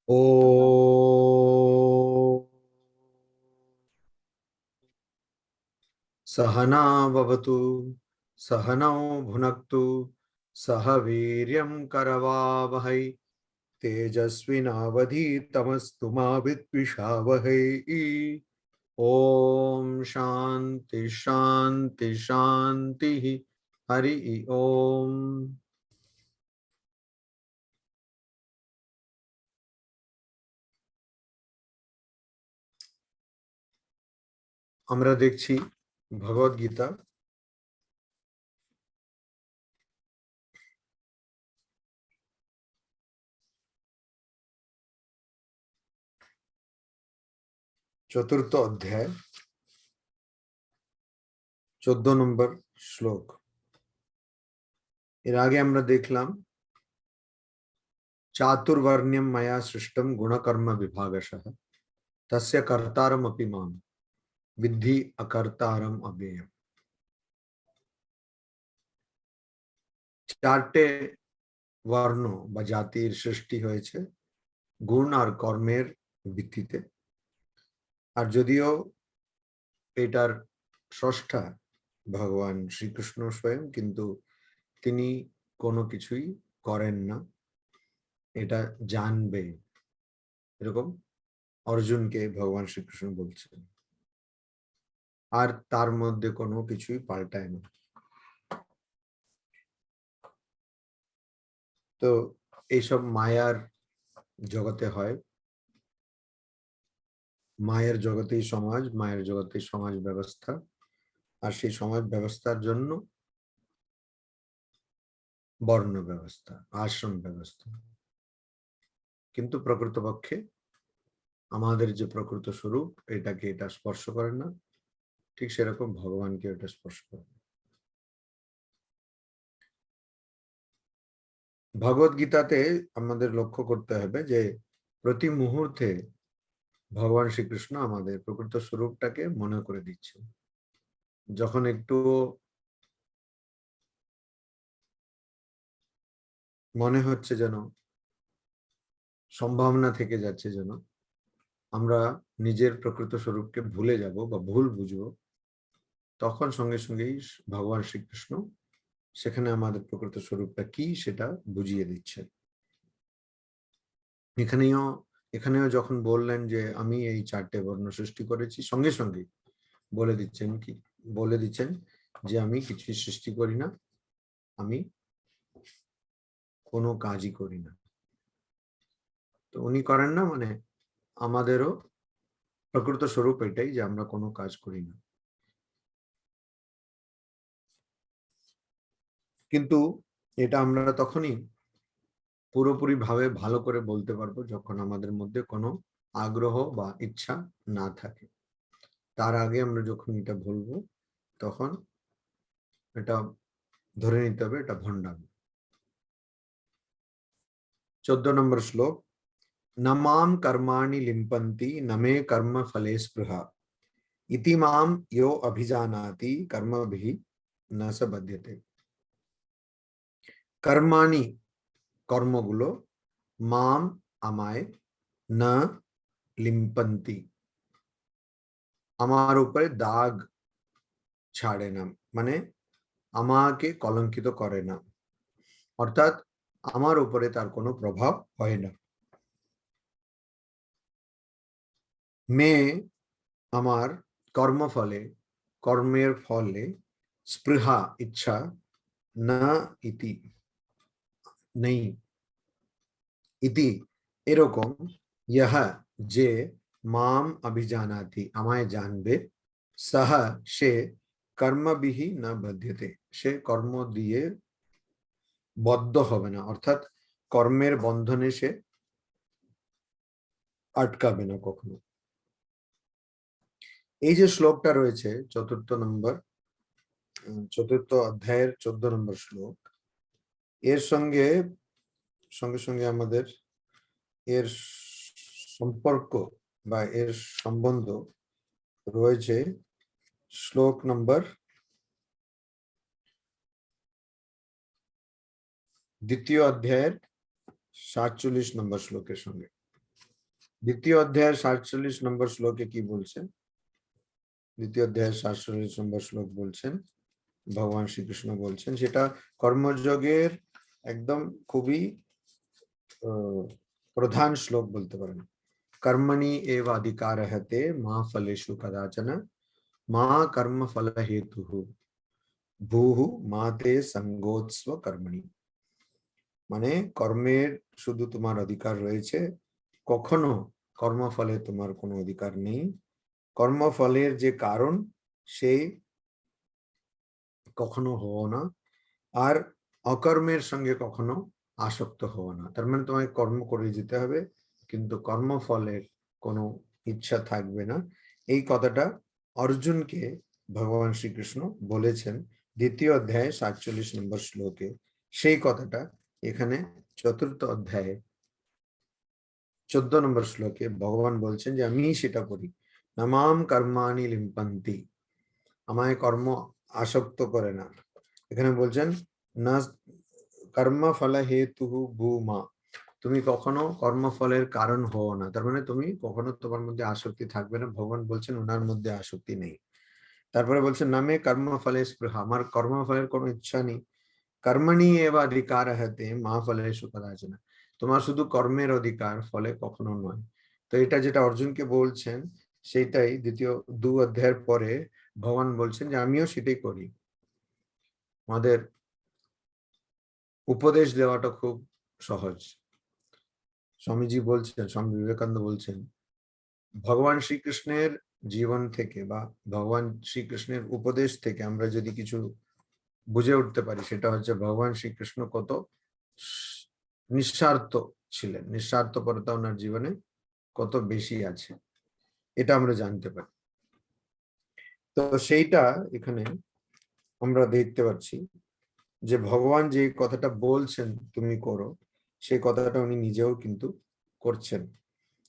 ओ सहना भवतु सहनौ भुनक्तु सह वीर्यं करवावहै तेजस्विनावधीतमस्तु मा विद्विषावहै। ओम शांति शांति शांति। हरि ओम। আমরা দেখছি ভগবদ গীতা চতুর্থ অধ্যায় 14 নম্বর শ্লোক। এর আগে আমরা দেখলাম चातुर्वर्ण्यं मया सृष्टं गुणकर्म विभागशः तस्य कर्तारमपि मां विद्धि अकर्तारम अव्ययम्। চারটে বর্ণ বা জাতির সৃষ্টি হয়েছে গুণ আর কর্মের ভিত্তিতে। আর যদিও এটার স্রষ্টা ভগবান শ্রীকৃষ্ণ স্বয়ং, কিন্তু তিনি কোনো কিছুই করেন না, এটা জানবে, এরকম অর্জুনকে ভগবান শ্রীকৃষ্ণ বলছেন। আর তার মধ্যে কোনো কিছুই পাল্টায় না। তো এইসব মায়ার জগতে হয়, মায়ের জগতেই সমাজ, মায়ের জগতেই সমাজ ব্যবস্থা, আর সেই সমাজ ব্যবস্থার জন্য বর্ণ ব্যবস্থা, আশ্রম ব্যবস্থা। কিন্তু প্রকৃতপক্ষে আমাদের যে প্রকৃত স্বরূপ, এটাকে এটা স্পর্শ করে না, ঠিক সেরকম ভগবানকে এটা স্পর্শ করে না। ভগবদ গীতাতে আমাদের লক্ষ্য করতে হবে যে প্রতি মুহূর্তে ভগবান শ্রীকৃষ্ণ আমাদের প্রকৃত স্বরূপটাকে মনে করে দিচ্ছেন। যখন একটু মনে হচ্ছে যেন সম্ভাবনা থেকে যাচ্ছে যেন আমরা নিজের প্রকৃত স্বরূপকে ভুলে যাব বা ভুল বুঝবো, তখন সঙ্গে সঙ্গেই ভগবান শ্রীকৃষ্ণ সেখানে আমাদের প্রকৃত স্বরূপটা কি সেটা বুঝিয়ে দিচ্ছেন। এখানেও যখন বললেন যে আমি এই চারটে বর্ণ সৃষ্টি করেছি, সঙ্গে সঙ্গে বলে দিচ্ছেন যে আমি কিছু সৃষ্টি করি না, আমি কোনো কাজই করি না। তো উনি করেন না মানে আমাদেরও প্রকৃত স্বরূপ এটাই যে আমরা কোনো কাজ করি না। কিন্তু এটা আমরা তখনই পুরোপুরি ভাবে ভালো করে বলতে পারবো যখন আমাদের মধ্যে কোনো আগ্রহ বা ইচ্ছা না থাকে। তার আগে আমরা যখন এটা বলবো তখন এটা ধরে নিতে হবে এটা ভণ্ডামি। 14 নম্বর শ্লোক। নমাম কর্মাণি লিম্পন্তি নমে কর্ম ফলে স্পৃহা ইতি মাম ইয়ো অভিজানাতি কর্মভিঃ ন স বধ্যতে। কর্মাণি কর্মগুলো মাম আমায় না লিম্পন্তি আমার উপরে দাগ ছাড়ে না, মানে আমাকে কলঙ্কিত করে না, অর্থাৎ আমার উপরে তার কোনো প্রভাব হয় না। মে আমার কর্মফলে কর্মের ফলে স্পৃহা ইচ্ছা না ইতি নেই, ইতি এরকম ইহ যে মাম অভিজানাতি আমায় জানবে, সহ সে কর্মবিহি না বধ্যতে সে কর্ম দিয়ে বদ্ধ হবে না, অর্থাৎ কর্মের বন্ধনে সে আটকাবে না কখনো। এই যে শ্লোকটা রয়েছে চতুর্থ অধ্যায়ের 14 নম্বর শ্লোক, এর সঙ্গে সঙ্গে সঙ্গে আমাদের এর সম্পর্ক বা এর সম্বন্ধ রয়েছে শ্লোক নম্বর দ্বিতীয় অধ্যায়ের 47 নম্বর শ্লোকের সঙ্গে। দ্বিতীয় অধ্যায়ের 47 নম্বর শ্লোকে কি বলছেন? দ্বিতীয় অধ্যায়ের 47 নম্বর শ্লোক বলছেন, ভগবান শ্রীকৃষ্ণ বলছেন, সেটা কর্মযোগের একদম খুবই প্রধান শ্লোক বলতে পারেন। कर्मणि एव अधिकारः ते मा फलेषु कदाचन मा कर्म फल हेतुः भूः मा ते संगोत्स्व कर्मणि। মানে কর্মের শুধু তোমার অধিকার রয়েছে, কখনো কর্মফলে তোমার কোনো অধিকার নেই। কর্মফলের যে কারণ সেই কখনো হও না, আর অকর্মের সঙ্গে কখনো আসক্ত হও না। তার মানে তোমায় কর্ম করে যেতে হবে, কিন্তু কর্মফলের কোনো ইচ্ছা থাকবে না। এই কথাটা অর্জুনকে ভগবান শ্রীকৃষ্ণ বলেছেন দ্বিতীয় অধ্যায়ে 47 নম্বর শ্লোকে। সেই কথাটা এখানে চতুর্থ অধ্যায়ে 14 নম্বর শ্লোকে ভগবান বলছেন যে আমি সেটা করি। নামাম কর্মাণি লিম্পন্তি, আমায় কর্ম আসক্ত করে না। এখানে বলছেন না কর্ম ফল হেতু ভূমা, তুমি কখনো কর্মফলের কারণ হও না। তার মানে তুমি কখনো তোমার মধ্যে আসক্তি থাকবে না। ভগবান বলছেন ওনার মধ্যে আসক্তি নেই। তারপরে বলছেন নামে কর্মফলে স্পৃহা, আমার কর্মফলের কোনো ইচ্ছা নেই। কর্মণি এব অধিকার হতে মা ফলেষু কদাচন, তোমার শুধু কর্মের অধিকার, ফলে কখনো নয়। তো এটা যেটা অর্জুনকে বলছেন সেটাই দ্বিতীয় 2 অধ্যায়ের পরে ভগবান বলছেন যে আমিও সেটাই করি। আমাদের উপদেশ দেওয়াটা খুব সহজ। স্বামীজি বলছেন, স্বামী বিবেকানন্দ বলছেন, ভগবান শ্রীকৃষ্ণের জীবন থেকে বা ভগবান শ্রীকৃষ্ণের উপদেশ থেকে আমরা যদি কিছু বুঝে উঠতে পারি, সেটা হচ্ছে ভগবান শ্রীকৃষ্ণ কত নিঃস্বার্থ ছিলেন, নিঃস্বার্থপরতা ওনার জীবনে কত বেশি আছে, এটা আমরা জানতে পারি। তো সেইটা এখানে আমরা দেখতে পাচ্ছি যে ভগবান যে কথাটা বলছেন তুমি করো, সেই কথাটা উনি নিজেও কিন্তু করছেন।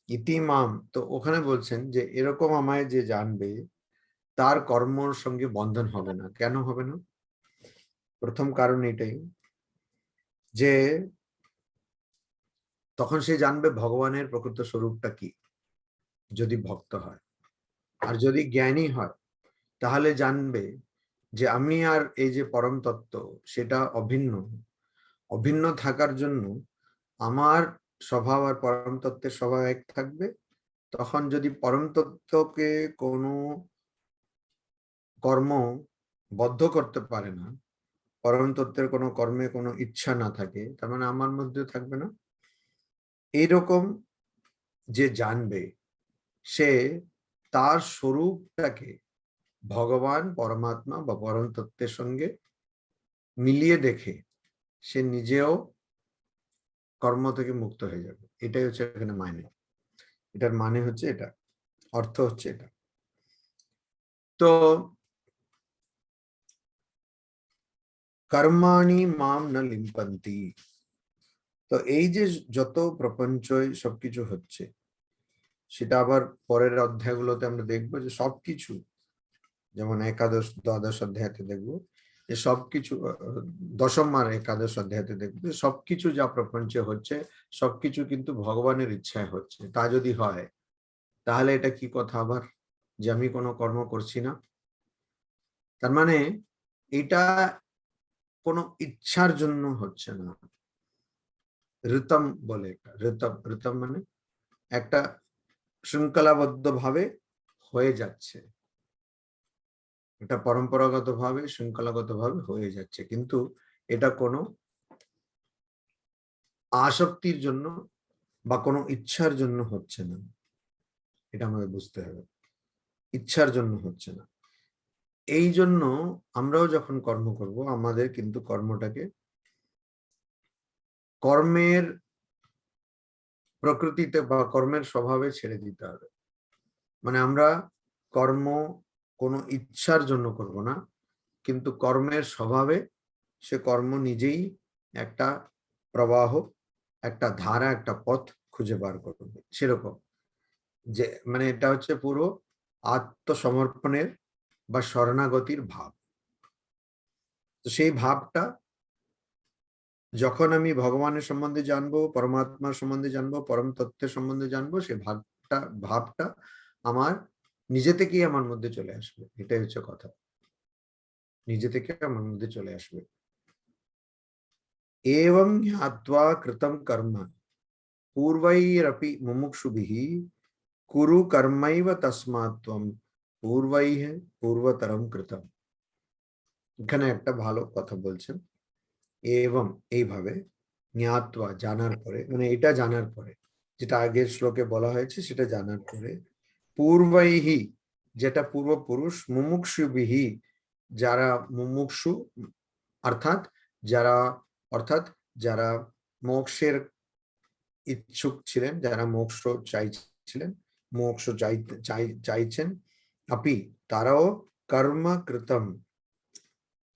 ইতিমাম, তো ওখানে বলছেন যে এরকম আমায় যে জানবে তার কর্মর সঙ্গে বন্ধন হবে না। কেন হবে না? প্রথম কারণ এটাই যে তখন সে জানবে ভগবানের প্রকৃত স্বরূপটা কি, যদি ভক্ত হয়। আর যদি জ্ঞানী হয় তাহলে জানবে যে আমি আর এই যে পরম তত্ত্ব সেটা অভিন্ন। অভিন্ন থাকার জন্য আমার স্বভাব আর পরম তত্ত্বের স্বভাব এক থাকবে। তখন যদি পরম তত্ত্বকে কোনো কর্ম বদ্ধ করতে পারে না, পরম তত্ত্বের কোনো কর্মে কোনো ইচ্ছা না থাকে, তার মানে আমার মধ্যে থাকবে না। এইরকম যে জানবে সে তার স্বরূপটাকে ভগবান পরমাত্মা বা পরম তত্ত্বের সঙ্গে মিলিয়ে দেখে সে নিজেও কর্ম থেকে মুক্ত হয়ে যাবে। এটাই হচ্ছে এখানে মানে, এটার মানে হচ্ছে এটা, অর্থ হচ্ছে এটা। তো কর্মাণি মাম না লিম্পন্তি, তো এই যে যত প্রপঞ্চই সবকিছু হচ্ছে, সেটা আবার পরের অধ্যায়গুলোতে আমরা দেখবো যে সবকিছু, যেমন একাদশ দ্বাদশ অধ্যায়তে দেখবো যে সবকিছু, দশম আর একাদশ অধ্যায়তে দেখবো যে সবকিছু যা প্রপঞ্চে হচ্ছে সবকিছু কিন্তু ভগবানের ইচ্ছায় হচ্ছে। তা যদি হয় তাহলে এটা কি কথা আবার যে আমি কোনো কর্ম করছি না? তার মানে এটা কোনো ইচ্ছার জন্য হচ্ছে না। ঋতম বলে, ঋতম, ঋতম মানে একটা শৃঙ্খলাবদ্ধ ভাবে হয়ে যাচ্ছে, এটা পরম্পরাগত ভাবে শৃঙ্খলাগত ভাবে হয়ে যাচ্ছে, কিন্তু এটা কোনো আসক্তির জন্য বা কোনো ইচ্ছার জন্য হচ্ছে না। এটা আমাদের বুঝতে হবে, ইচ্ছার জন্য হচ্ছে না। এই জন্য আমরাও যখন কর্ম করব আমাদের কিন্তু কর্মটাকে কর্মের প্রকৃতিতে বা কর্মের স্বভাবে ছেড়ে দিতে হবে। মানে আমরা কর্ম কোনো ইচ্ছার জন্য করব না, কিন্তু কর্মের স্বভাবে সে কর্ম নিজেই একটা প্রবাহ, একটা ধারা, একটা পথ খুঁজে বার করবে। সেরকম যে মানে এটা হচ্ছে পুরো আত্মসমর্পণের বা শরণাগতির ভাব। তো সেই ভাবটা যখন আমি ভগবানের সম্বন্ধে জানবো, পরমাত্মার সম্বন্ধে জানবো, পরম তত্ত্বের সম্বন্ধে জানবো, সেই ভাবটা আমার নিজে থেকেই আমার মধ্যে চলে আসবে। এটাই হচ্ছে কথা, নিজে থেকে আমার মধ্যে চলে আসবে। एवं ज्ञात्वा कृतं कर्म पूर्वैरपि मुमुक्षुभिः कुरु कर्मैव तस्मात् त्वं पूर्वैः पूर्वतरं कृतम्। এখানে একটা ভালো কথা বলছেন, এবং এইভাবে জ্ঞাত্বা জানার পরে, মানে এটা জানার পরে, যেটা আগের শ্লোকে বলা হয়েছে সেটা জানার পরে, পূর্বৈহি যেটা পূর্বপুরুষ, মুমুক্ষুবিহি যারা মুমুক্ষু অর্থাৎ যারা অর্থাৎ যারা মোক্ষের ইচ্ছুক ছিলেন, যারা মোক্ষ চাইছিলেন, মোক্ষ চাইছেন, আপি তারাও কর্ম কৃতম,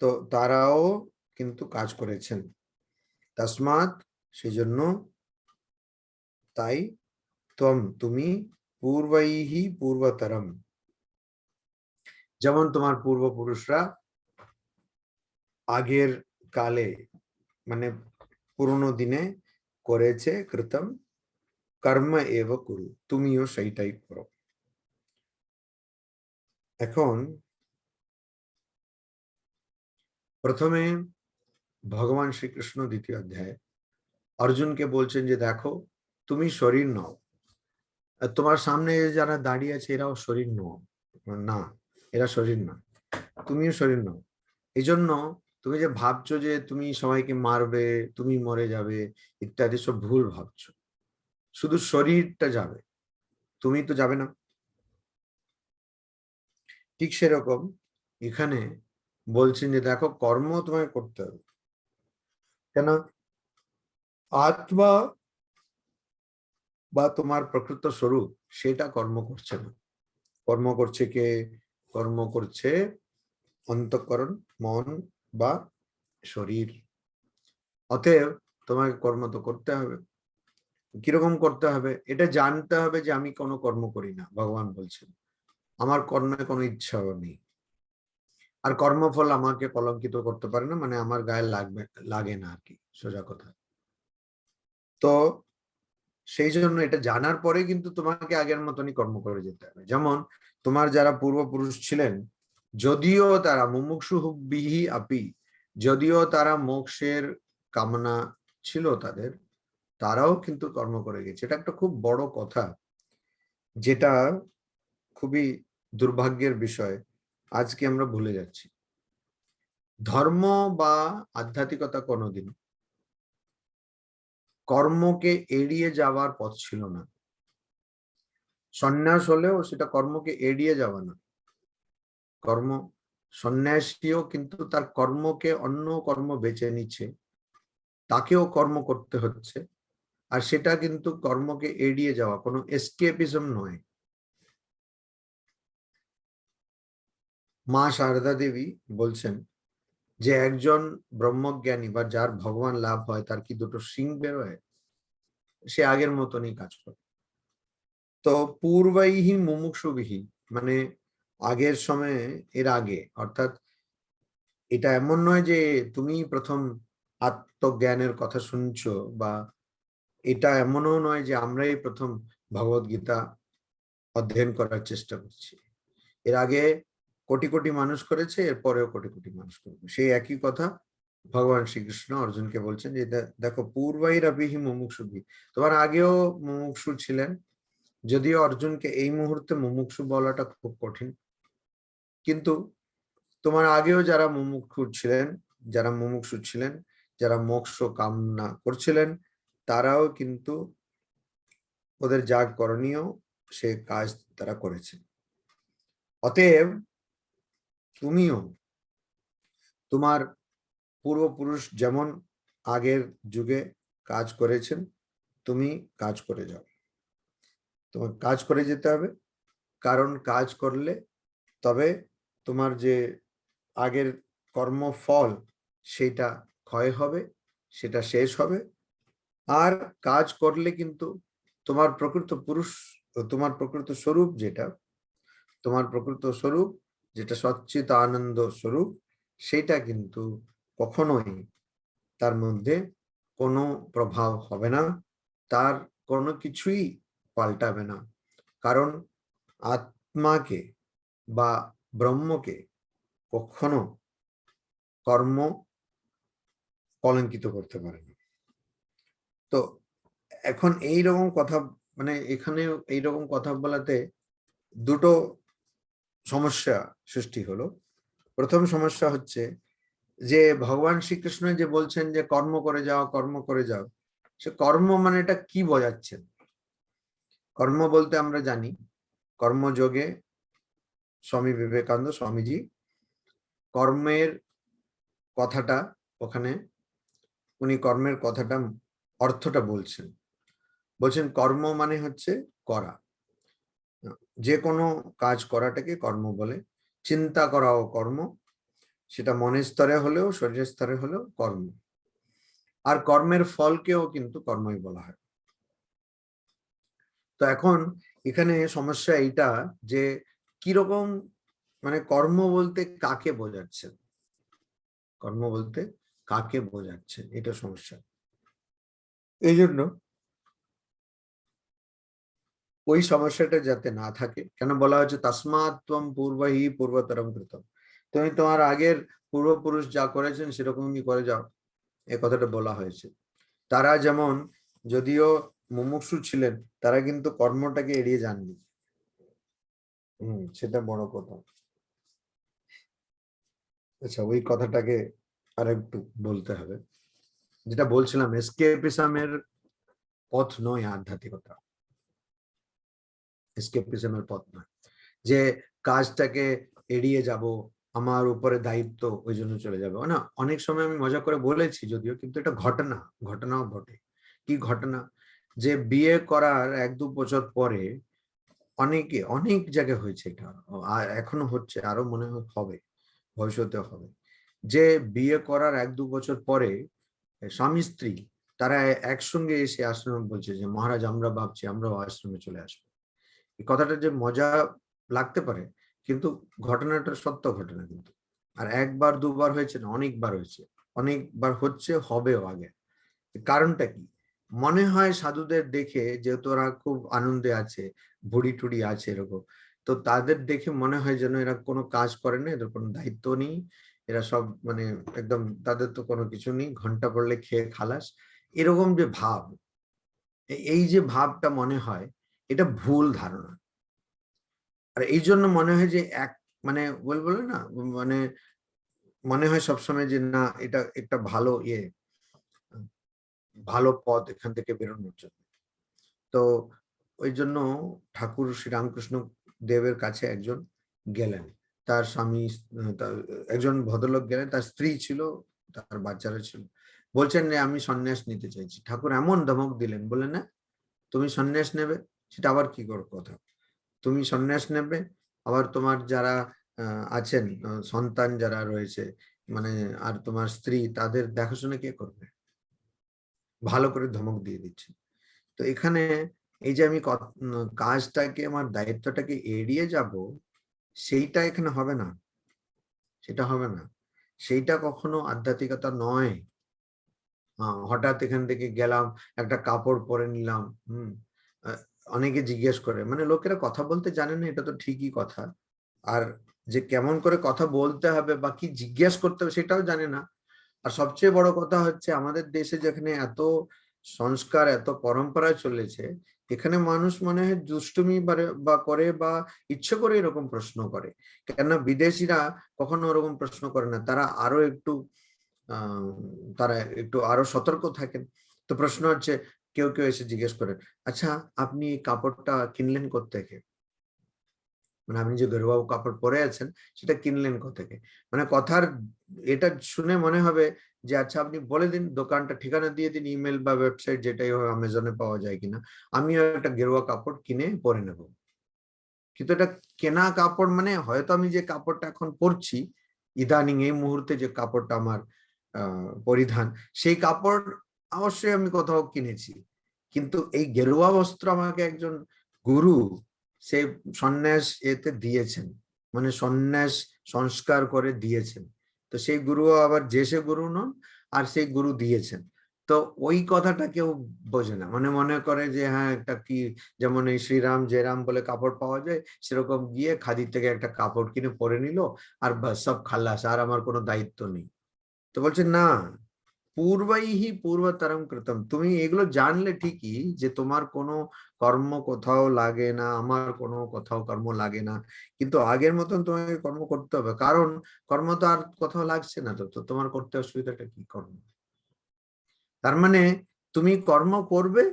তো তারাও কিন্তু কাজ করেছেন, তসমাৎ সেজন্য, তাই তুমি পূর্বৈহি পূর্বতরম, যেমন তোমার পূর্বপুরুষরা আগের কালে মানে পুরোনো দিনে করেছে, কৃতম কর্ম এব কুরু, তুমিও সেইটাই করো। এখন প্রথমে ভগবান শ্রীকৃষ্ণ দ্বিতীয় অধ্যায়ে অর্জুনকে বলছেন যে দেখো, তুমি শরীর নও, তোমার সামনে যারা দাঁড়িয়ে আছে এরাও শরীর নও, না এরা শরীর না, তুমিও শরীর নও। এই জন্য তুমি যে ভাবছো যে তুমি সবাইকে মারবে, তুমি মরে যাবে ইত্যাদি সব ভুল ভাবছো, শুধু শরীরটা যাবে, তুমি তো যাবে না। ঠিক সেরকম এখানে বলছেন যে দেখো, কর্ম তোমায় করতে হবে, কেন আত্মা বা তোমার প্রকৃত স্বরূপ সেটা কর্ম করছে না। কর্ম করছে কে? কর্ম করছে অন্তঃকরণ, মন বা শরীর। অতএব তোমাকে কর্ম তো করতে হবে। কিরকম করতে হবে? এটা জানতে হবে যে আমি কোনো কর্ম করি না, ভগবান বলছেন আমার কর্মে কোনো ইচ্ছাও নেই, আর কর্মফল আমাকে কলঙ্কিত করতে পারে না, মানে আমার গায়ে লাগে না আর কি, সোজা কথা। তো সেই জন্য এটা জানার পরে কিন্তু তোমাকে আগের মতনই কর্ম করে যেতে হবে। যেমন তোমার যারা পূর্বপুরুষ ছিলেন, যদিও তারা মুমুক্ষু বিহি আপি, যদিও তারা মোক্ষের কামনা ছিল তাদের, তারাও কিন্তু কর্ম করে গেছে। এটা একটা খুব বড় কথা, যেটা খুবই দুর্ভাগ্যের বিষয়, আজকে আমরা ভুলে যাচ্ছি। ধর্ম বা আধ্যাত্মিকতা কোনোদিন কর্মকে এড়িয়ে যাওয়ার পথ ছিল না। সন্ন্যাস হলেও সেটা কর্মকে এড়িয়ে যাওয়া না। কর্ম সন্ন্যাসীও কিন্তু তার কর্মকে, অন্য কর্ম বেছে নিচ্ছে, তাকেও কর্ম করতে হচ্ছে, আর সেটা কিন্তু কর্মকে এড়িয়ে যাওয়া, কোনো এসকেপিজম নয়। মা শারদা দেবী বলছেন যে একজন ব্রহ্মজ্ঞানী বা যার ভগবান লাভ হয় তার কি দুটো সিং বেরোয়? সে আগের মতনই কাজ করে। তো পূর্বৈহি মুমুক্ষুবিহি মানে আগের সময়ে, এর আগে অর্থাৎ এটা এমন নয় যে তুমি প্রথম আত্মজ্ঞানের কথা শুনছো, বা এটা এমনও নয় যে আমরাই প্রথম ভগবত গীতা অধ্যয়ন করার চেষ্টা করছি। এর আগে কোটি কোটি মানুষ করেছে, এরপরেও কোটি কোটি মানুষ করবে। সেই একই কথা ভগবান শ্রীকৃষ্ণ অর্জুনকে বলছেন যে দেখো, পূর্বাইরাপিহি মুমুক্ষুভি, তোমার আগেও মুমুক্ষু ছিলেন, যদিও অর্জুনকে এই মুহূর্তে মুমুক্ষু বলাটা খুব কঠিন, কিন্তু তোমার আগেও যারা মুমুক্ষু ছিলেন, যারা মোক্ষ কামনা করছিলেন, তারাও কিন্তু ওদের যা করণীয় সে কাজ তারা করেছে। অতএব তুমিও তোমার পূর্বপুরুষ যেমন আগের যুগে কাজ করেছেন, তুমি কাজ করে যাও। তোমার কাজ করে যেতে হবে, কারণ কাজ করলে তবে তোমার যে আগের কর্মফল সেটা ক্ষয় হবে, সেটা শেষ হবে। আর কাজ করলে কিন্তু তোমার প্রকৃত স্বরূপ যেটা, তোমার প্রকৃত স্বরূপ যেটা সচ্চিত আনন্দ স্বরূপ, সেটা কিন্তু কখনোই তার মধ্যে কোনো প্রভাব হবে না, তার কোনো কিছুই পাল্টাবে না। কারণ আত্মাকে বা ব্রহ্মকে কখনো কর্ম কলঙ্কিত করতে পারে না। তো এখন এইরকম কথা, মানে এখানে এইরকম কথা বলাতে দুটো সমস্যা সৃষ্টি হলো। প্রথম সমস্যা হচ্ছে যে ভগবান শ্রীকৃষ্ণ যে বলছেন যে কর্ম করে যাও, কর্ম করে যাও, সে কর্ম মানে এটা কি বোঝাচ্ছেন? কর্ম বলতে আমরা জানি কর্মযোগে স্বামী বিবেকানন্দ স্বামীজি কর্মের কথাটা, ওখানে উনি কর্মের কথাটা অর্থটা বলছেন। বলছেন কর্ম মানে হচ্ছে করা, যে কোনো কাজ করাটাকে কর্ম বলে। চিন্তা করাও কর্ম, সেটা মনের স্তরে হলেও শরীরের স্তরে হলেও কর্ম। আর কর্মের ফলকেও কিন্তু কর্মই বলা হয়। তো এখন এখানে সমস্যা এইটা যে কিরকম, মানে কর্ম বলতে কাকে বোঝাচ্ছেন, কর্ম বলতে কাকে বোঝাচ্ছেন, এটা সমস্যা। এই জন্য ওই সমস্যাটা যাতে না থাকে, কেন বলা হচ্ছে তসমাৎ ত্বম পূর্বহি পূর্বতরম কৃতম, তুমি তোমার আগের পূর্বপুরুষ যা করেছেন সেরকমই করে যাও, এ কথাটা বলা হয়েছে। তারা যেমন যদিও মুমুক্ষু ছিলেন, তারা কিন্তু কর্মটাকে এড়িয়ে যাননি। সেটা বড় কথা। আচ্ছা, ওই কথাটাকে আর একটু বলতে হবে। যেটা বলছিলাম, এসকেপিজমের পথ নয় আধ্যাত্মিকতা, এসকেপিজমের পথ নয় যে কাজটাকে এড়িয়ে যাব, আমার উপরে দায়িত্ব ওই জন্য চলে যাবে না। অনেক সময় আমি মজা করে বলেছি যদিও, কিন্তু এটা ঘটনাও ঘটে। কি ঘটনা? যে বিয়ে করার 1-2 বছর পরে অনেক জায়গায় হয়েছে এটা, আর এখনো হচ্ছে, আরো মনে হবে, ভবিষ্যতে হবে, যে বিয়ে করার 1-2 বছর পরে স্বামী স্ত্রী তারা একসঙ্গে এসে আশ্রমে বলছে যে মহারাজ আমরা ভাবছি আমরাও আশ্রমে চলে আসবো। এই কথাটা যে মজা লাগতে পারে, কিন্তু ঘটনাটা সত্য ঘটনা কিন্তু। আর 1-2 বার হয়েছে না, অনেকবার হয়েছে, অনেকবার হচ্ছে, হবেও আগে। কারণটা কি? মনে হয় সাধুদের দেখে, যেহেতু ওরা খুব আনন্দে আছে, ভুড়ি টুড়ি আছে এরকম, তো তাদের দেখে মনে হয় যেন এরা কোনো কাজ করে না, এদের কোনো দায়িত্ব নেই, এরা সব মানে একদম, তাদের তো কোনো কিছু নেই, ঘন্টা পড়লে খেয়ে খালাস, এরকম যে ভাব, এই যে ভাবটা মনে হয়, এটা ভুল ধারণা। আর এই জন্য মনে হয় যে মানে বলে না, মানে মনে হয় সবসময় যে না, এটা একটা ভালো ভালো পথ এখান থেকে বেরোনোর জন্য। তো ওই জন্য ঠাকুর শ্রীরামকৃষ্ণ দেবের কাছে একজন গেলেন, তার স্বামী, একজন ভদ্রলোক গেলেন, তার স্ত্রী ছিল, তার বাচ্চারা ছিল, বলছেন যে আমি সন্ন্যাস নিতে চাইছি। ঠাকুর এমন ধমক দিলেন, বললেন না, তুমি সন্ন্যাস নেবে, সেটা আবার কি কথা? তুমি সন্ন্যাস নেবে, আবার তোমার যারা আছেন, সন্তান যারা রয়েছে, মানে আর তোমার স্ত্রী, তাদের দেখাশোনা কে করবে? ভালো করে ধমক দিয়ে দিচ্ছে। তো এখানে এই যে আমি কাজটাকে, আমার দায়িত্বটাকে এড়িয়ে যাব, সেইটা এখানে হবে না, সেটা হবে না, সেইটা কখনো আধ্যাত্মিকতা নয়। হঠাৎ এখান থেকে গেলাম, একটা কাপড় পরে নিলাম, অনেকে জিজ্ঞেস করে, মানে লোকেরা কথা বলতে জানে না, এটা তো ঠিকই কথা, আর যে কেমন করে কথা বলতে হবে বা কি জিজ্ঞেস করতে হবে সেটাও জানে না। আর সবচেয়ে বড় কথা হচ্ছে, আমাদের দেশে যেখানে এত সংস্কার, এত পরম্পরা চলেছে, এখানে মানুষ মনে হয় দুষ্টুমি বা করে বা ইচ্ছে করে এরকম প্রশ্ন করে। কেননা বিদেশিরা কখনো ওরকম প্রশ্ন করে না, তারা আরো একটু তারা একটু আরো সতর্ক থাকেন। তো প্রশ্ন হচ্ছে, কেউ কেউ এসে জিজ্ঞেস করেন, আচ্ছা আপনি এই কাপড়টা কিনলেন কোত্থেকে? মানে আপনি যে গেরুয়া কাপড় পরে আছেন, সেটা কিনলেন কোত্থেকে? মানে কথার এটা শুনে মনে হবে যে আচ্ছা আপনি বলে দিন, দোকানটা ঠিকানা দিয়ে দিন, ইমেল বা ওয়েবসাইট যেটাই হয়, অ্যামাজনে পাওয়া যায় কিনা, আমিও একটা গেরুয়া কাপড় কিনে পরে নেব। কিন্তু এটা কেনা কাপড়, মানে হয়তো আমি যে কাপড়টা এখন পরছি, ইদানিং এই মুহূর্তে যে কাপড়টা আমার পরিধান, সেই কাপড় অবশ্যই আমি কোথাও কিনেছি, কিন্তু এই গেরুয়া বস্ত্র আমাকে একজন গুরু, সে সন্ন্যাস এতে দিয়েছেন, মানে সন্ন্যাস সংস্কার করে দিয়েছেন। তো সেই গুরু আবার যে সে গুরু নন, আর সেই গুরু দিয়েছেন। তো তো ওই কথাটা কেউ বোঝে না, মানে মনে করে যে হ্যাঁ একটা কি, যেমন এই শ্রীরাম জয়রাম বলে কাপড় পাওয়া যায়, সেরকম গিয়ে খাদির থেকে একটা কাপড় কিনে পরে নিল আর বাস সব খালাস, আর আমার কোনো দায়িত্ব নেই। তো বলছে না, পূর্বৈহি পূর্বতরম কৃতম, তুমি এগুলো জানলে ঠিকই যে তোমার কোনো কর্ম কোথাও লাগে না, আমার কোনো কোথাও কর্ম লাগে না, কিন্তু আগের মতন তোমাকে কর্ম করতে হবে, কারণ কর্ম তো আর কোথাও লাগছে না, তো তো তোমার করতে অসুবিধাটা কি? কর্ম তার মানে তুমি কর্ম করবে,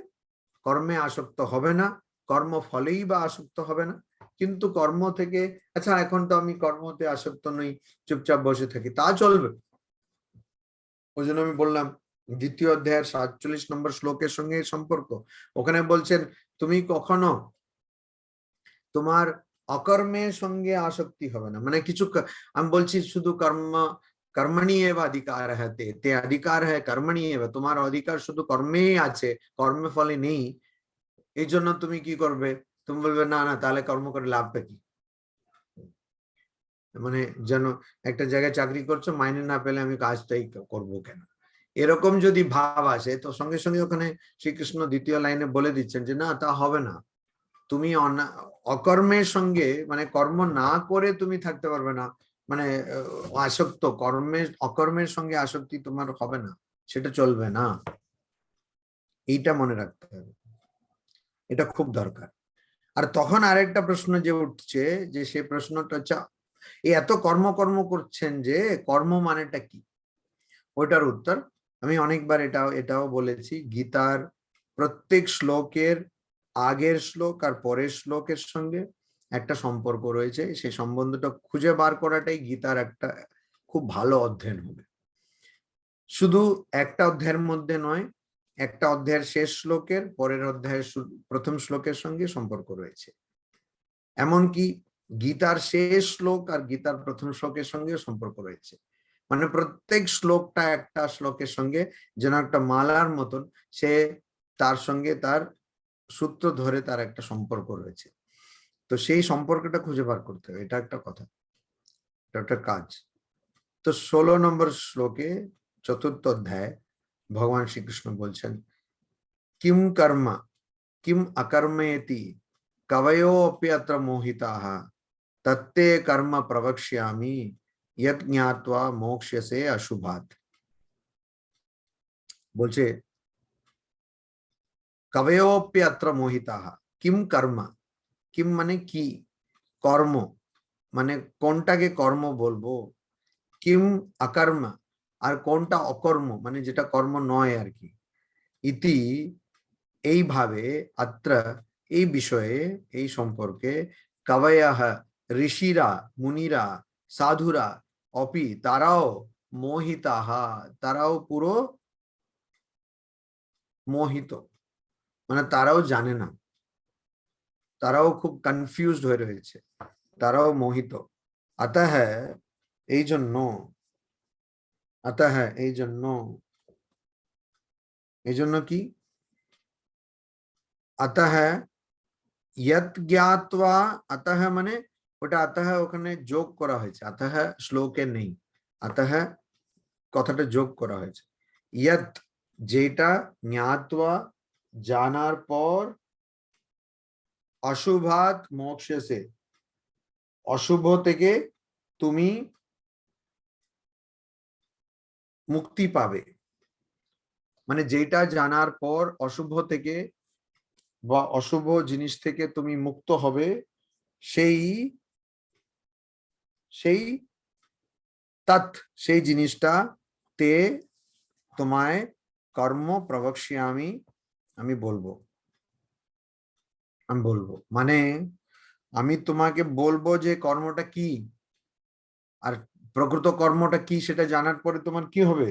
কর্মে আসক্ত হবে না, কর্ম ফলেই বা আসক্ত হবে না, কিন্তু কর্ম থেকে আচ্ছা এখন তো আমি কর্মতে আসক্ত নই, চুপচাপ বসে থাকি, তা চলবে। ওই জন্য আমি বললাম দ্বিতীয় অধ্যায়ের 47 নম্বর শ্লোকের সঙ্গে সম্পর্ক। ওখানে বলছেন তুমি কখনো তোমার অকর্মের সঙ্গে আসক্তি হবে না, মানে কিছু আমি বলছি শুধু কর্ম, কর্মণি এব অধিকার হ্যাঁ, তে অধিকার হ্যাঁ কর্মণি এব, তোমার অধিকার শুধু কর্মেই আছে, কর্মে ফলে নেই। এই জন্য তুমি কি করবে? তুমি বলবে না না তাহলে কর্ম করে লাভটা কি? মানে যেন একটা জায়গায় চাকরি করছো, মাইনে না পেলে আমি কাজটাই করব কেন, এরকম যদি ভাব আসে, তো সঙ্গে সঙ্গে ওখানে শ্রীকৃষ্ণ দ্বিতীয় লাইনে বলে দিচ্ছেন যে না তা হবে না। তুমি অকর্মের সঙ্গে, মানে কর্ম না করে তুমি থাকতে পারবে না, মানে আসক্ত কর্মের, অকর্মের সঙ্গে আসক্তি তোমার হবে না, সেটা চলবে না। এইটা মনে রাখতে হবে, এটা খুব দরকার। আর তখন আরেকটা প্রশ্ন যে উঠছে, যে সেই প্রশ্নটা হচ্ছে এই এত কর্ম কর্ম করছেন যে কর্ম মানেটা কি? ওইটার উত্তর আমি অনেকবার এটাও বলেছি, গীতার প্রত্যেক শ্লোকের আগের শ্লোক আর পরের শ্লোকের সঙ্গে একটা সম্পর্ক রয়েছে, সেই সম্বন্ধটা খুঁজে বার করাটাই গীতার একটা খুব ভালো অধ্যয়ন হবে। শুধু একটা অধ্যায়ের মধ্যে নয়, একটা অধ্যায়ের শেষ শ্লোকের পরের অধ্যায়ের প্রথম শ্লোকের সঙ্গে সম্পর্ক রয়েছে, এমনকি গীতার শেষ শ্লোক আর গীতার প্রথম শ্লোকের সঙ্গে সম্পর্ক রয়েছে, মানে প্রত্যেক শ্লোকটা একটা শ্লোকের সঙ্গে যেন একটা মালার মতন, সে তার সঙ্গে তার সূত্র ধরে তার একটা সম্পর্ক রয়েছে। তো সেই সম্পর্কটা খুঁজে বার করতে হবে, এটা একটা কথা, এটা একটা কাজ। তো 16 নম্বর শ্লোকে চতুর্থ অধ্যায় ভগবান শ্রীকৃষ্ণ বলছেন কিম কর্ম কিম অকর্মেতি কবয়োপ্যত্র মোহিতাঃ তত্তে কর্ম প্রবক্ষ্যামি यत् ज्ञात्वा मोक्ष्यसे अशुभात्। বলছে কবয়োপ্যত্র মোহিতাঃ কিম কর্ম, কিম মানে কি, কর্ম মানে কোনটাকে কর্ম বলবো, কিম অকর্ম আর কোনটা অকর্ম মানে যেটা কর্ম নয় আর কি, ইতি এইভাবে অত্র এই বিষয়ে এই সম্পর্কে কবয়ঃ ঋষিরা মুনিরা সাধুরা অপি তারাও মোহিতাঃ, তারাও পুরো মোহিত, মানে তারাও জানে না, তারাও খুব কনফিউজড হয়ে রয়েছে, তারাও মোহিত। अतः এই জন্য, अतः এই জন্য, এই জন্য কি, अतः यत् ज्ञात्वा, अतः মানে ওটা अतः ওখানে যোগ করা হয়েছে, अतः শ্লোকে নেই, अतः কথাটা যোগ করা হয়েছে। यत् যেটা, জ্ঞাতवा জানার পর, অশুভাৎ মোক্ষসে অশুভ থেকে তুমি মুক্তি পাবে, মানে যেটা জানার পর অশুভ থেকে বা অশুভ জিনিস থেকে তুমি মুক্ত হবে, সেই সেই তৎ সেই জিনিসটা তে তোমায় কর্ম প্রবক্ষ্যামি, আমি বলবো, আমি বলবো মানে আমি তোমাকে বলবো যে কর্মটা কি, আর প্রকৃত কর্মটা কি সেটা জানার পরে তোমার কি হবে,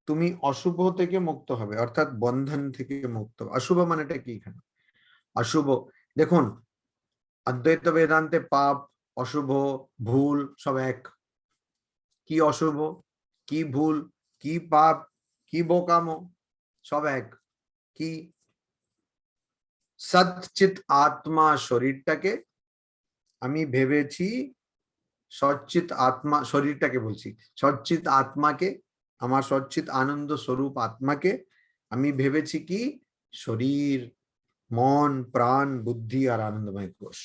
তুমি অশুভ থেকে মুক্ত হবে, অর্থাৎ বন্ধন থেকে মুক্ত। অশুভ মানেটা কি এখানে? অশুভ, দেখুন অদ্বৈত বেদান্তে পাপ, অশুভ, ভুল সব এক। কি অশুভ, কি ভুল, কি পাপ, কি বোকামো, সব এক। কি সচ্চিত আত্মা শরীরটাকে আমি ভেবেছি, সচ্চিত আত্মা শরীরটাকে বলছি, সচ্চিত আত্মাকে, আমার সচ্চিত আনন্দ স্বরূপ আত্মাকে আমি ভেবেছি কি শরীর, মন, প্রাণ, বুদ্ধি আর আনন্দময় কোষ,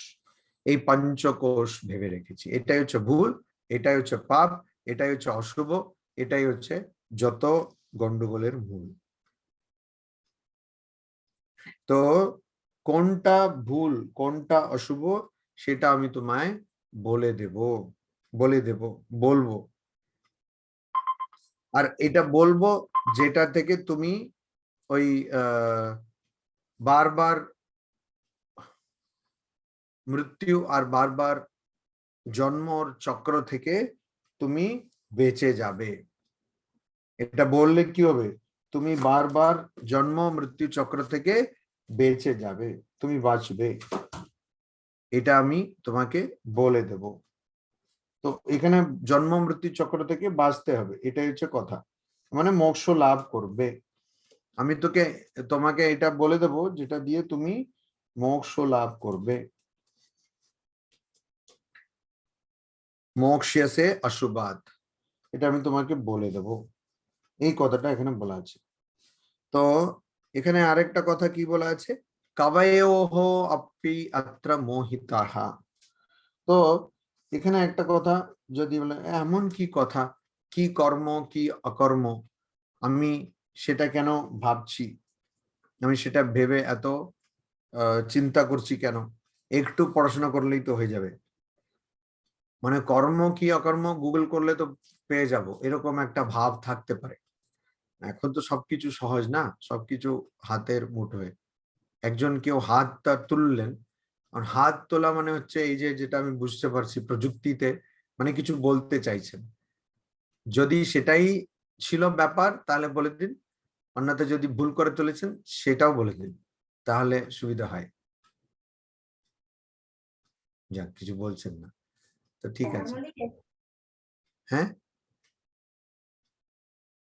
এই পঞ্চকোষ ভেবে রেখেছি। এটাই হচ্ছে ভুল, এটাই হচ্ছে পাপ, এটাই হচ্ছে অশুভ, এটাই হচ্ছে যত গন্ডগোলের মূল। তো কোনটা ভুল কোনটা অশুভ সেটা আমি তোমায় বলে দেব, বলবো। আর এটা বলবো যেটা থেকে তুমি ওই বারবার মৃত্যু আর বারবার জন্মর চক্র থেকে তুমি বেঁচে যাবে। এটা বললে কি হবে, তুমি বারবার জন্ম মৃত্যু চক্র থেকে বেঁচে যাবে, তুমি বাঁচবে, এটা আমি তোমাকে বলে দেব। তো এখানে জন্ম মৃত্যু চক্র থেকে বাঁচতে হবে, এটাই হচ্ছে কথা, মানে মোক্ষ লাভ করবে। আমি তোমাকে এটা বলে দেব যেটা দিয়ে তুমি মোক্ষ লাভ করবে। মোক্ষে অশুভাৎ, এটা আমি তোমাকে বলে দেব, এই কথাটা এখানে বলা আছে। তো এখানে আরেকটা কথা কি বলা আছে, কবয়োঃ অপি অত্র মোহিতাঃ। তো এখানে একটা কথা যদি বলে, এমন কি কথা, কি কর্ম কি অকর্ম, আমি সেটা কেন ভাবছি, আমি সেটা ভেবে এত চিন্তা করছি কেন, একটু পড়াশোনা করলেই তো হয়ে যাবে, মানে কর্ম কি অকর্ম গুগল করলে তো পেয়ে যাব, এরকম একটা ভাব থাকতে পারে। এখন তো সবকিছু সহজ না, সবকিছু হাতের মুঠোয়। একজন কেউ হাতটা তুললেন, আর হাত তোলা মানে হচ্ছে এই যে, যেটা আমি বুঝতে পারছি প্রযুক্তিতে, মানে কিছু বলতে চাইছেন। যদি সেটাই ছিল ব্যাপার তাহলে বলে দিন, অন্যথা যদি ভুল করে তুলেছেন সেটাও বলে দিন, তাহলে সুবিধা হয়। যাক, কিছু বলছেন না, তো ঠিক আছে। হ্যাঁ,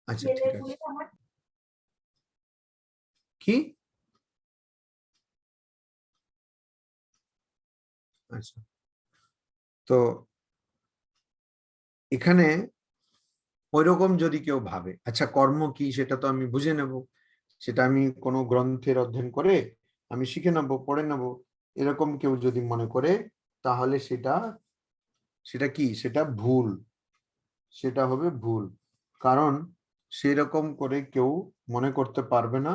আচ্ছা ঠিক আছে। কি? আচ্ছা, তো এখানে ওইরকম যদি কেউ ভাবে, আচ্ছা কর্ম কি সেটা তো আমি বুঝে নেব, সেটা আমি কোনো গ্রন্থের অধ্যয়ন করে আমি শিখে নেবো, পড়ে নেব, এরকম কেউ যদি মনে করে, তাহলে সেটা সেটা কি, সেটা ভুল, সেটা হবে ভুল। কারণ সেরকম করে কেউ মনে করতে পারবে না,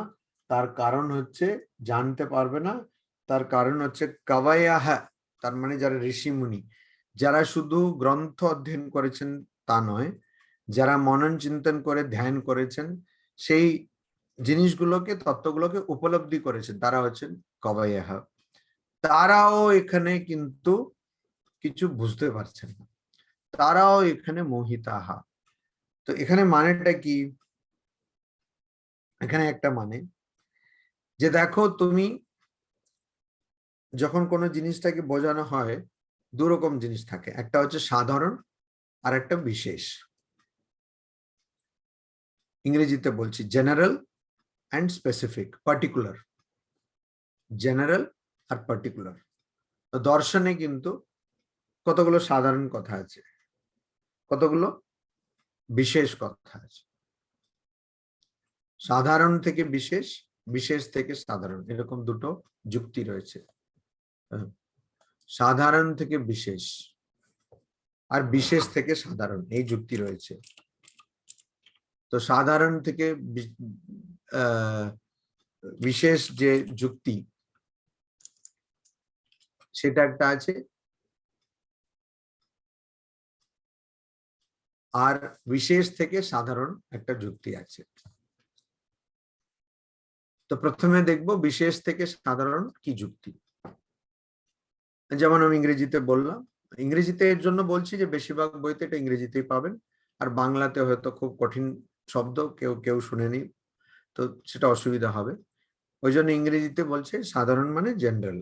তার কারণ হচ্ছে জানতে পারবে না, তার কারণ হচ্ছে কবয়ঃ, তার মানে যারা ঋষি মুনি, যারা শুধু গ্রন্থ অধ্যয়ন করেছেন তা নয়, যারা মনন চিন্তন করে ধ্যান করেছেন, সেই জিনিসগুলোকে তত্ত্বগুলোকে উপলব্ধি করেছেন, তারা হচ্ছেন কবয়ঃ। তারাও এখানে কিন্তু কিছু বুঝতে পারছেন না, তারাও এখানে মোহিতাহা। তো এখানে মানেটা কি, এখানে একটা মানে যে দেখো তুমি যখন কোনো জিনিসটাকে বোঝানো হয়, দু রকম জিনিস থাকে, একটা হচ্ছে সাধারণ আর একটা বিশেষ। ইংরেজিতে বলছি general and specific, particular. General আর পার্টিকুলার। তো দর্শনে কিন্তু কতগুলো সাধারণ কথা আছে, কতগুলো বিশেষ কথা আছে। সাধারণ থেকে বিশেষ, বিশেষ থেকে সাধারণ, এরকম দুটো যুক্তি রয়েছে। সাধারণ থেকে বিশেষ আর বিশেষ থেকে সাধারণ, এই যুক্তি রয়েছে। তো সাধারণ থেকে বিশেষ যে যুক্তি, সেটা একটা আছে, আর বিশেষ থেকে সাধারণ একটা যুক্তি আছে। তো প্রথমে দেখব বিশেষ থেকে সাধারণ কি যুক্তি। যেমন আমি ইংরেজিতে বললাম, ইংরেজিতে এর জন্য বলছি যে বেশিরভাগ বইতে এটা ইংরেজিতেই পাবেন, আর বাংলাতে হয়তো খুব কঠিন শব্দ কেউ কেউ শুনেনি, তো সেটা অসুবিধা হবে, ওই জন্য ইংরেজিতে বলছে সাধারণ মানে জেনারেল,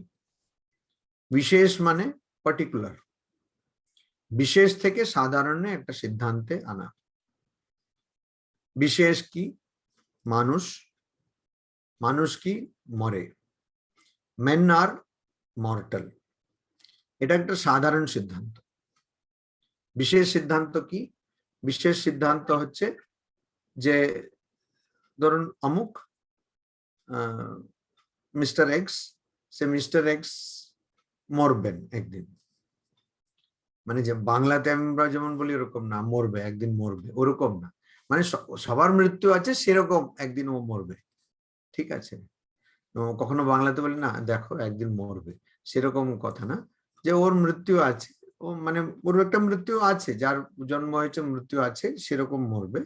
বিশেষ মানে পার্টিকুলার। বিশেষ থেকে সাধারণে একটা সিদ্ধান্তে আনা। বিশেষ কি, মানুষ, মানুষ কি মরে, মেন আর মর্টাল, এটা একটা সাধারণ সিদ্ধান্ত। বিশেষ সিদ্ধান্ত কি, বিশেষ সিদ্ধান্ত হচ্ছে যে ধরুন অমুক মিস্টার এক্স, সে মিস্টার এক্স মরবেন একদিন, মানে যে বাংলাতে আমরা যেমন বলি ওরকম না, মরবে একদিন, মরবে ওরকম না, মানে সবার মৃত্যু আছে সেরকম একদিন ও মরবে, ঠিক আছে। কখনো বাংলাতে বলি না দেখো একদিন মরবে, সেরকম কথা না, যে ওর মৃত্যু আছে, ও মানে ওর একটা মৃত্যু আছে, যার জন্ম হয়েছে মৃত্যু আছে সেরকম মরবে।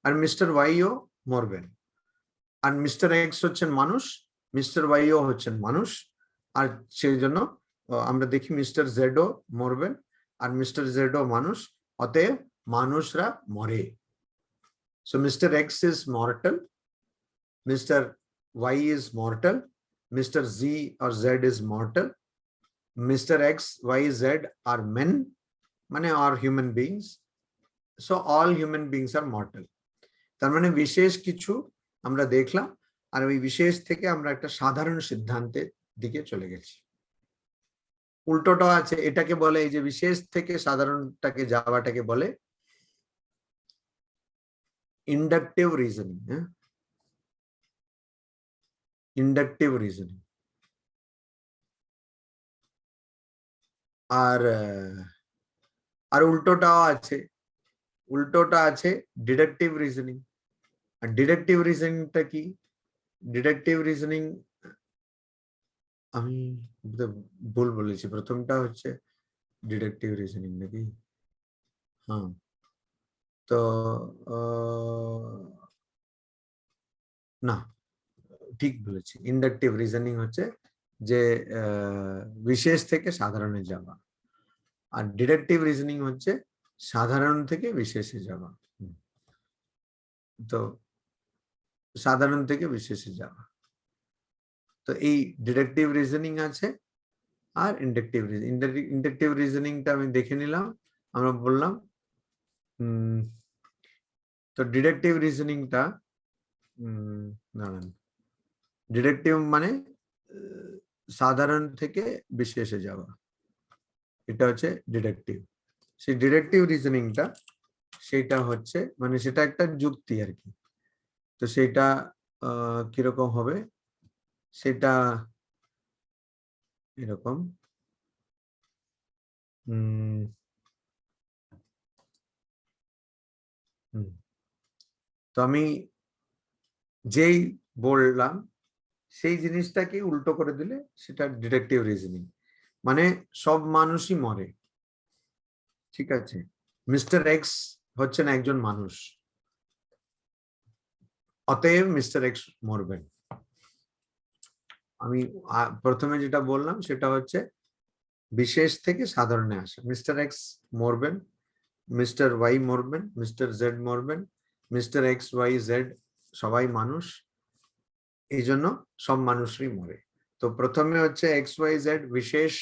আর মিস্টার ওয়াইও মরবেন। আর মিস্টার এক্স হচ্ছেন মানুষ, মিস্টার ওয়াইও হচ্ছেন মানুষ, আর সেই জন্য আমরা দেখি মিস্টার জেডও মরবেন, আর মিস্টার জেডও মানুষ, অতএব মানুষরা মরে। So mister X is mortal, mister Y is mortal, mister Z or Z is mortal, Mr. X, Y, Z are men, মানে are human beings, so all human beings are mortal. তার মানে বিশেষ কিছু আমরা দেখলাম, আর ওই বিশেষ থেকে আমরা একটা সাধারণ সিদ্ধান্তের দিকে চলে গেছি। উল্টোটা আছে, এটাকে বলে, এই যে বিশেষ থেকে সাধারণটাকে যাওয়াটাকে বলে ইন্ডাকটিভ রিজনিং। হ্যাঁ, ইন্ডাকটিভ রিজনিং। আর আর উল্টোটাও আছে, উল্টোটা আছে ডিডাকটিভ রিজনিং। আর ডিডাকটিভ রিজনিংটা কি? ডিডাকটিভ রিজনিং আমি ভুল বলেছি, প্রথমটা হচ্ছে ডিডাকটিভ রিজনিং নাকি? হ্যাঁ, তো না, ঠিক বলেছি, ইন্ডাকটিভ রিজনিং হচ্ছে যে বিশেষ থেকে সাধারণে যাওয়া, আর ডিডাকটিভ রিজনিং হচ্ছে সাধারণ থেকে বিশেষে যাওয়া। তো সাধারণ থেকে বিশেষে যাওয়া, তো এই ডিডাকটিভ রিজনিং আছে আর ইন্ডাকটিভ রিজনিং। ইন্ডাকটিভ রিজনিংটা আমি দেখে নিলাম, আমরা বললাম। তো ডিডাকটিভ রিজনিংটা দাঁড়ান, ডিডাকটিভ মানে সাধারণ থেকে বিশেষে যাওয়া, এটা হচ্ছে ডিডাকটিভ। সেই ডিডাকটিভ রিজনিংটা সেটা হচ্ছে মানে সেটা একটা যুক্তি আর কি। তো সেটা কিরকম হবে, সেটা এরকম, তো আমি যেই বললাম সেই জিনিসটাকে উল্টো করে দিলে সেটা ডিডাকটিভ রিজনিং, মানে সব মানুষই মরে, ঠিক আছে। মিস্টার এক্স হচ্ছেন একজন মানুষ, অতএব মিস্টার এক্স মরবেন। আমি প্রথমে যেটা বললাম সেটা হচ্ছে বিশেষ থেকে সাধারণে আসা। মিস্টার এক্স মরবেন, মিস্টার ওয়াই মরবেন, মিস্টার জেড মরবেন, মিস্টার এক্স ওয়াই জেড সবাই মানুষ, এই জন্য সব মানুষই মরে। তো প্রথমে হচ্ছে এক্স ওয়াই জেড বিশেষ,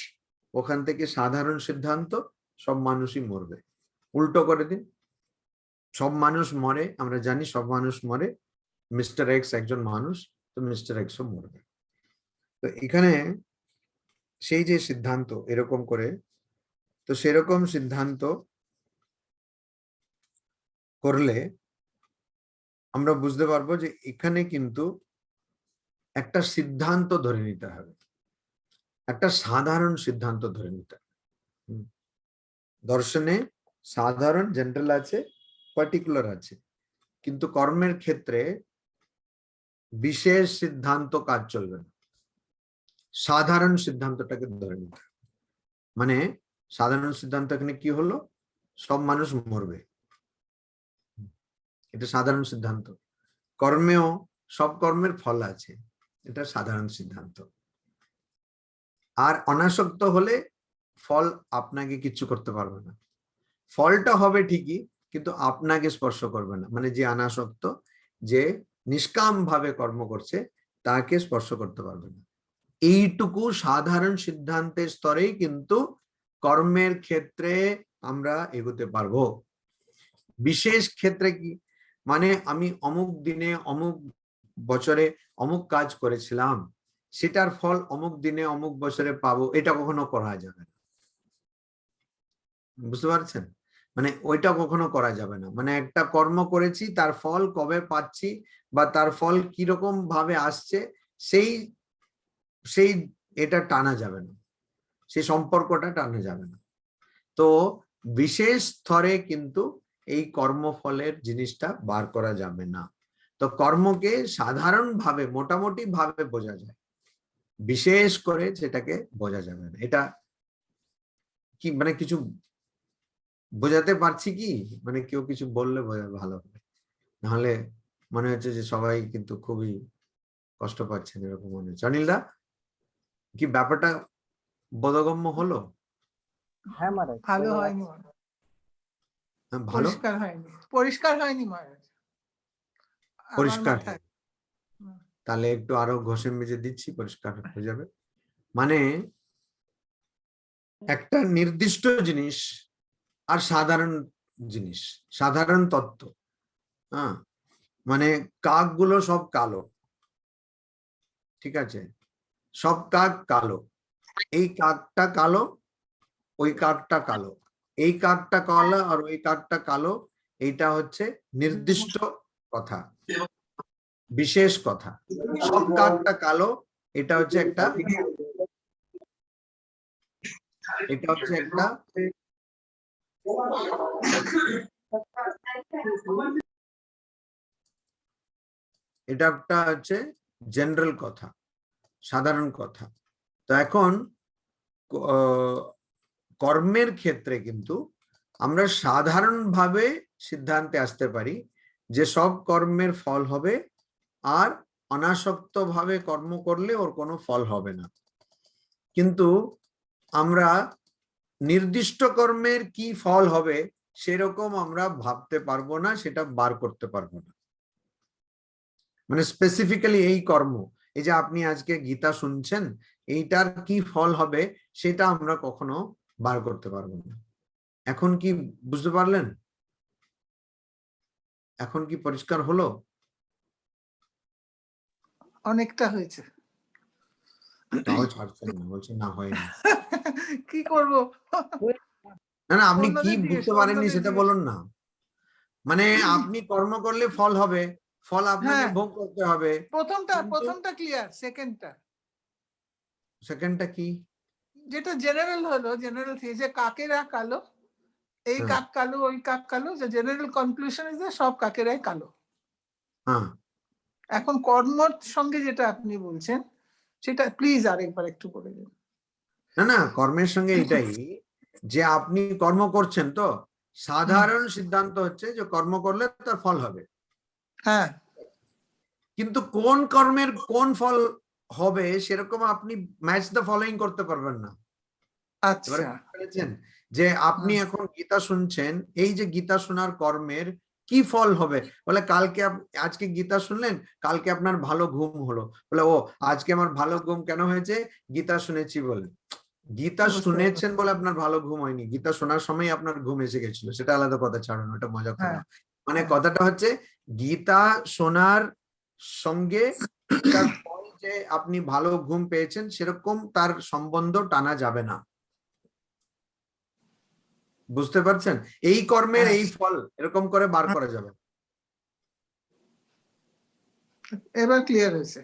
ওখান থেকে সাধারণ সিদ্ধান্ত, সব মানুষই মরবে। উল্টো করে দিন, সব মানুষ মরে, আমরা জানি সব মানুষ মরে, মিস্টার এক্স একজন মানুষ, তো মিস্টার এক্সও মরবে। তো এখানে সেই যে সিদ্ধান্ত এরকম করে, তো সেরকম সিদ্ধান্ত করলে আমরা বুঝতে পারবো যে এখানে কিন্তু একটা সিদ্ধান্ত ধরে নিতে হবে, একটা সাধারণ সিদ্ধান্ত ধরে নিতে হবে। দর্শনে সাধারণ জেনারেল আছে, পার্টিকুলার আছে, কিন্তু কর্মের ক্ষেত্রে বিশেষ সিদ্ধান্ত কাজ চলবে না, সাধারণ সিদ্ধান্তটাকে ধরে নিতে হবে। মানে সাধারণ সিদ্ধান্ত এখানে কি হলো, সব মানুষ মরবে, এটা সাধারণ সিদ্ধান্ত। কর্মেও সব কর্মের ফল আছে, এটা সাধারণ সিদ্ধান্ত। আর অনাসক্ত হলে ফল আপনাকে কিচ্ছু করতে পারবে না, ফলটা হবে ঠিকই কিন্তু আপনাকে স্পর্শ করবে না, মানে যে অনাসক্ত, যে নিষ্কাম ভাবে কর্ম করছে তাকে স্পর্শ করতে পারবে না। এইটুকু সাধারণ সিদ্ধান্তের স্তরেই কিন্তু কর্মের ক্ষেত্রে আমরা এগোতে পারবো। বিশেষ ক্ষেত্রে কি, মানে আমি অমুক দিনে অমুক বছরে অমুক কাজ করেছিলাম, সেটার ফল অমুক দিনে অমুক বছরে পাবো, এটা কখনো করা যাবে না, বুঝতে পারছেন? মানে ওইটা কখনো করা যাবে না। মানে একটা কর্ম করেছি, তার ফল কবে পাচ্ছি বা তার ফল কিরকম ভাবে আসছে, সেই সেই এটা টানা যাবে না, সেই সম্পর্কটা টানা যাবে না। তো বিশেষ স্তরে কিন্তু এই কর্মফলের জিনিসটা বার করা যাবে না। তো কর্মকে সাধারণভাবে মোটামুটি ভাবে বোঝা যায়, বিশেষ করে সেটাকে বোঝা যাবে না। এটা কি মানে কিছু বোঝাতে পারছি কি? মানে কেউ কিছু বললে ভালো হবে, নাহলে মনে হচ্ছে যে সবাই কিন্তু খুবই কষ্ট পাচ্ছেন এরকম মনে হচ্ছে। অনিলদা, কি ব্যাপারটা বোধগম্য হলো? হ্যাঁ মহারাজ, ভালো হয়নি মহারাজ, ভালো পরিষ্কার হয়নি মহারাজ আমার পরিষ্কার মাথায়। তাহলে একটু আরো ঘষে মেজে দিচ্ছি, পরিষ্কার হয়ে যাবে। মানে একটা নির্দিষ্ট জিনিস আর সাধারণ জিনিস, সাধারণ তত্ত্ব, হ্যাঁ, মানে কাকগুলো সব কালো, ঠিক আছে, সব কাক কালো, এই কাকটা কালো, ওই কাকটা কালো, এই কাকটা কালো আর ওই কাকটা কালো, এইটা হচ্ছে নির্দিষ্ট কথা, বিশেষ কথা। সব কাকটা কালো, এটা হচ্ছে একটা এটা একটা হচ্ছে জেনারেল কথা, সাধারণ কথা। তো এখন কর্মের ক্ষেত্রে কিন্তু আমরা সাধারণভাবে সিদ্ধান্তে আসতে পারি যে সব কর্মের ফল হবে, আর অনাসক্ত ভাবে কর্ম করলে ওর কোনো ফল হবে না। কিন্তু আমরা নির্দিষ্ট কর্মের কি ফল হবে সেরকম আমরা ভাবতে পারবো না, সেটা বার করতে পারবো না। মানে স্পেসিফিক্যালি এই কর্ম, এই যে আপনি আজকে গীতা শুনছেন, এইটার কি ফল হবে সেটা আমরা কখনো বার করতে পারবো না। এখন কি বুঝতে পারলেন? এখন কি পরিষ্কার হলো? অনেকটা হয়েছে। তাও ছাড়ছেন না, বলছেন না হয়নি। কি করবো? না না, আপনি কি অন্যদের জিজ্ঞেস বুঝতে পারেননি সেটা বলুন না। মানে আপনি কর্ম করলে ফল হবে, ফল আপনাকে ভোগ করতে হবে। প্রথমটা ক্লিয়ার, সেকেন্ডটা কি? যেটা জেনারেল হলো, জেনারেল যে কাকেরা কালো, এই কাক কালো, ওই কাক কালো, যে জেনারেল কনক্লুশন ইজ সব কাকেরাই কালো। হ্যাঁ, এখন কর্মর সঙ্গে যেটা আপনি বলছেন সেটা প্লিজ আরেকবার একটু বলে দিন। না না, কর্মের সঙ্গে এটাই যে আপনি কর্ম করছেন, তো সাধারণ সিদ্ধান্ত হচ্ছে যে কর্ম করলে তার ফল হবে। হ্যাঁ, কিন্তু কোন কর্মের কোন ফল হবে সেরকম আপনি ম্যাচ দ্য ফলোইং করতে পারবেন না। আচ্ছা, যে আপনি এখন গীতা শুনছেন, এই যে গীতা শোনার কর্মের কি ফল হবে? বলে কালকে আজকে গীতা শুনলেন, কালকে আপনার ভালো ঘুম হলো, বলে ও আজকে আমার ভালো ঘুম কেন হয়েছে? গীতা শুনেছি বলে। গীতা শুনেছেন বলে আপনার ভালো ঘুম হয়নি, গীতা শোনার সময় আপনার ঘুম এসে গেছিল, সেটা আলাদা কথা, ছাড়ুন, ওটা মজা করা। মানে কথাটা হচ্ছে গীতা শোনার সঙ্গে তার ফল যে আপনি ভালো ঘুম পেয়েছেন সেরকম তার সম্বন্ধ টানা যাবে না। বুঝতে পারছেন? এই কর্মের এই ফল এরকম করে বার করা যাবে। এবার ক্লিয়ার হয়েছে,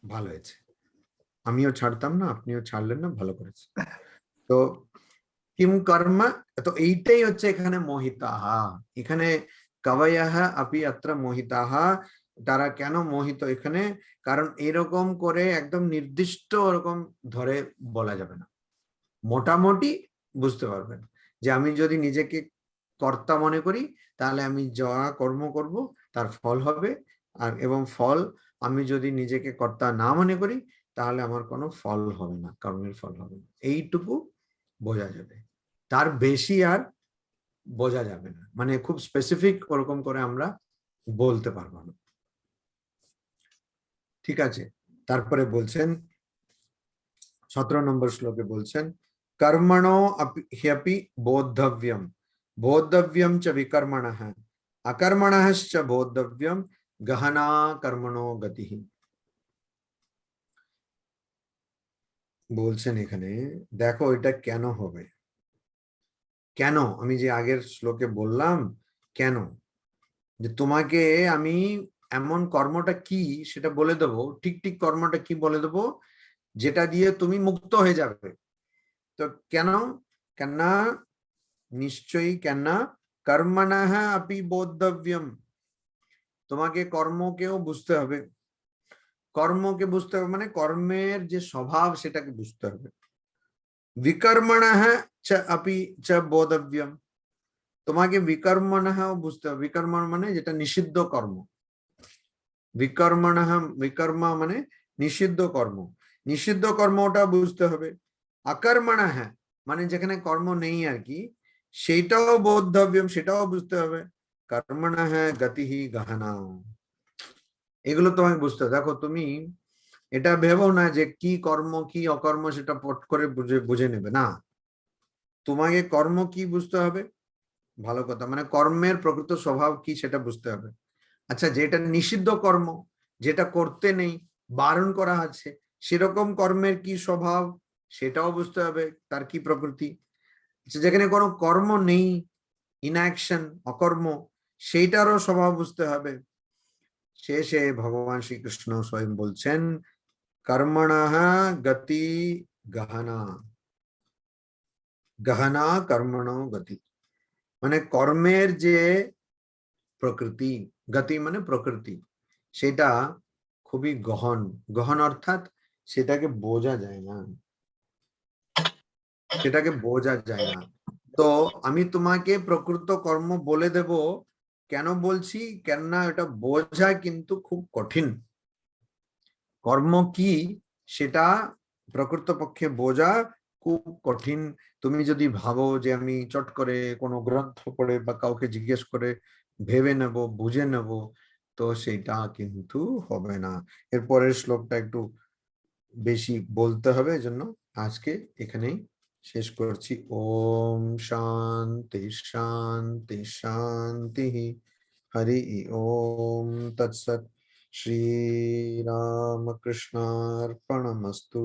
ভালো হয়েছে। আমিও ছাড়তাম না, আপনিও ছাড়লেন না, ভালো করেছে। তো কিম কর্ম, তো এইটাই হচ্ছে এখানে মোহিতাহা। এখানে কবয়ঃ আপি অত্র মোহিতাহা, তারা কেন মোহিত এখানে? কারণ এরকম করে একদম নির্দিষ্ট ওরকম ধরে বলা যাবে না, মোটামুটি বুঝতে পারবেন যে আমি যদি নিজেকে কর্তা মনে করি তাহলে আমি যা কর্ম করব তার ফল হবে, আর এবং ফল আমি যদি নিজেকে কর্তা না মনে করি তাহলে আমার কোনো ফল হবে না, কর্মের ফল হবে না। এইটুকু বোঝা যাবে, তার বেশি আর বোঝা যাবে না। মানে খুব স্পেসিফিক ওরকম করে আমরা বলতে পারবো না। ঠিক আছে, তারপরে বলছেন 17 নম্বর শ্লোকে বলছেন कर्मणो ह्यपि बोद्धव्यम बोद्धव्यम च विकर्मणः अकर्मणश्च बोद्धव्यम गहना कर्मणो गतिः। বলছেন এখানে দেখো এটা কেন হবে, কেন আমি যে আগের শ্লোকে বললাম কেন, যে তোমাকে আমি এমন কর্মটা কি সেটা বলে দেবো, ঠিক ঠিক কর্মটা কি বলে দেবো, যেটা দিয়ে তুমি মুক্ত হয়ে যাবে। তো কেন? কেননা নিশ্চয়ই, কেননা কর্মণঃ আপি বোদ্ধব্যম, তোমাকে কর্মকেও বুঝতে হবে। কর্মকে বুঝতে হবে মানে কর্মের যে স্বভাব সেটাকে বুঝতে হবে। বিকর্মণঃ চ আপি চ বোদ্ধব্যম, তোমাকে বিকর্মণঃ বুঝতে হবে। বিকর্মণ মানে যেটা নিষিদ্ধ কর্ম, বিকর্মণঃ, বিকর্মা মানে নিষিদ্ধ কর্ম, নিষিদ্ধ কর্মটা বুঝতে হবে। আকর্মণঃ মানে যেখানে কর্ম নেই আর কি, সেইটাও বোদ্ধব্যম, সেটাও বুঝতে হবে। কর্মণঃ গতিঃ গহনা, এগুলো তোমাকে বুঝতে হবে। দেখো তুমি এটা ভেবো না যে কি কর্ম কি অকর্ম সেটা পট করে বুঝে বুঝে নেবে না, তোমাকে কর্ম কি বুঝতে হবে, ভালো কথা, মানে কর্মের প্রকৃত স্বভাব কি সেটা বুঝতে হবে। আচ্ছা, যেটা নিষিদ্ধ কর্ম, যেটা করতে নেই, বারণ করা আছে, সেরকম কর্মের কি স্বভাব সেটাও বুঝতে হবে, তার কি প্রকৃতি। আচ্ছা, যেখানে কোনো কর্ম নেই, ইনঅ্যাকশন, অকর্ম, সেইটারও স্বভাব বুঝতে হবে। শেষে ভগবান শ্রীকৃষ্ণ স্বয়ং বলছেন কর্মণঃ গতি গহনা, গহনা কর্মণ গতি, মানে কর্মের যে প্রকৃতি, গতি মানে প্রকৃতি, সেটা খুবই গহন। গহন অর্থাৎ সেটাকে বোঝা যায় না, সেটাকে বোঝা যায় না। তো আমি তোমাকে প্রকৃত কর্ম বলে দেব, কেন বলছি, কেননা এটা বোঝা কিন্তু খুব কঠিন। কর্ম কি সেটা প্রকৃতপক্ষে বোঝা খুব কঠিন। তুমি যদি ভাবো যে আমি চট করে কোনো গ্রন্থ পড়ে বা কাউকে জিজ্ঞেস করে ভেবে নেব, বুঝে নেব, তো সেটা কিন্তু হবে না। এরপরের শ্লোকটা একটু বেশি বলতে হবে, এজন্য আজকে এখানেই শেষ করছি। ওম শান্তি শান্তি শান্তি, হরি ওম তৎসৎ। श्री राम कृष्णार्पणमस्तु।